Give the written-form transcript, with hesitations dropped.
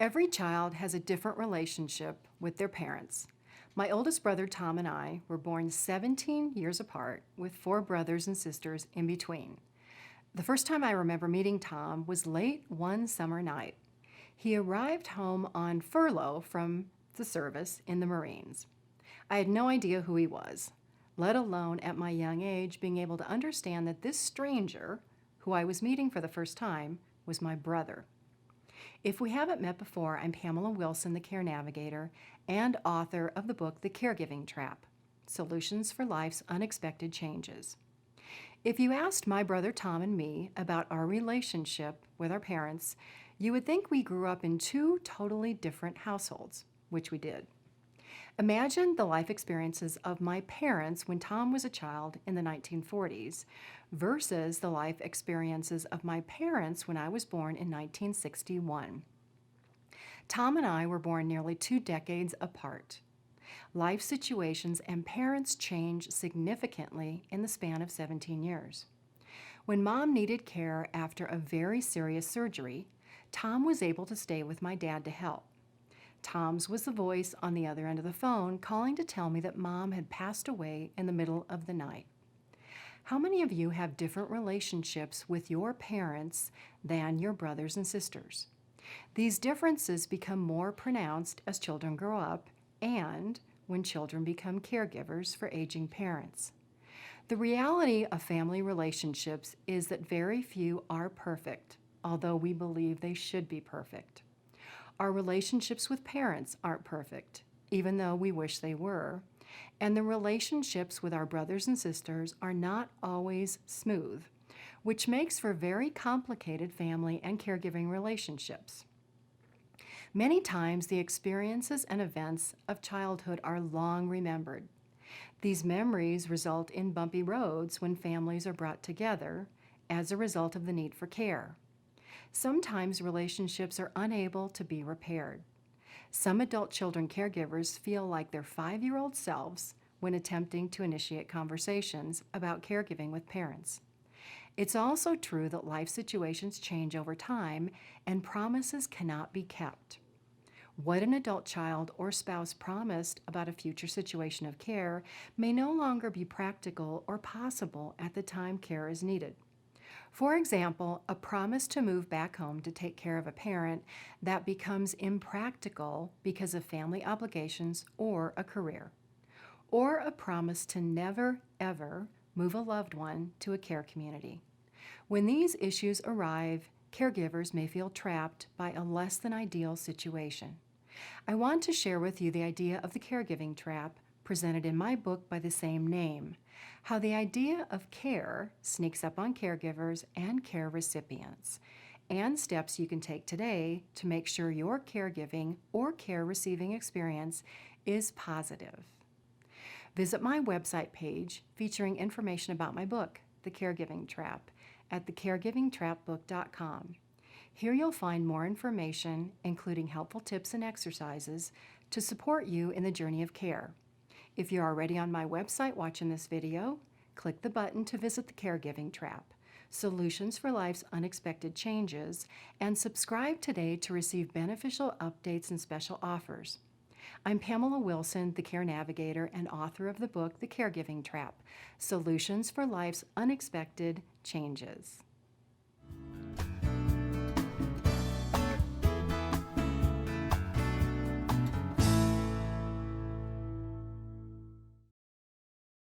Every child has a different relationship with their parents. My oldest brother Tom and I were born 17 years apart with 4 brothers and sisters in between. The first time I remember meeting Tom was late one summer night. He arrived home on furlough from the service in the Marines. I had no idea who he was, let alone at my young age being able to understand that this stranger, who I was meeting for the first time, was my brother. If we haven't met before, I'm Pamela Wilson, the Care Navigator, and author of the book, The Caregiving Trap: Solutions for Life's Unexpected Changes. If you asked my brother Tom and me about our relationship with our parents, you would think we grew up in 2 totally different households, which we did. Imagine the life experiences of my parents when Tom was a child in the 1940s versus the life experiences of my parents when I was born in 1961. Tom and I were born nearly 2 decades apart. Life situations and parents changed significantly in the span of 17 years. When Mom needed care after a very serious surgery, Tom was able to stay with my dad to help. Tom's was the voice on the other end of the phone calling to tell me that Mom had passed away in the middle of the night. How many of you have different relationships with your parents than your brothers and sisters? These differences become more pronounced as children grow up and when children become caregivers for aging parents. The reality of family relationships is that very few are perfect, although we believe they should be perfect. Our relationships with parents aren't perfect, even though we wish they were, and the relationships with our brothers and sisters are not always smooth, which makes for very complicated family and caregiving relationships. Many times, the experiences and events of childhood are long remembered. These memories result in bumpy roads when families are brought together as a result of the need for care. Sometimes relationships are unable to be repaired. Some adult children caregivers feel like their 5-year-old selves when attempting to initiate conversations about caregiving with parents. It's also true that life situations change over time and promises cannot be kept. What an adult child or spouse promised about a future situation of care may no longer be practical or possible at the time care is needed. For example, a promise to move back home to take care of a parent that becomes impractical because of family obligations or a career. Or a promise to never, ever move a loved one to a care community. When these issues arrive, caregivers may feel trapped by a less than ideal situation. I want to share with you the idea of the caregiving trap presented in my book by the same name, how the idea of care sneaks up on caregivers and care recipients, and steps you can take today to make sure your caregiving or care receiving experience is positive. Visit my website page featuring information about my book, The Caregiving Trap, at thecaregivingtrapbook.com. Here you'll find more information, including helpful tips and exercises to support you in the journey of care. If you're already on my website watching this video, click the button to visit the Caregiving Trap: Solutions for Life's Unexpected Changes, and subscribe today to receive beneficial updates and special offers. I'm Pamela Wilson, the Care Navigator and author of the book, The Caregiving Trap: Solutions for Life's Unexpected Changes.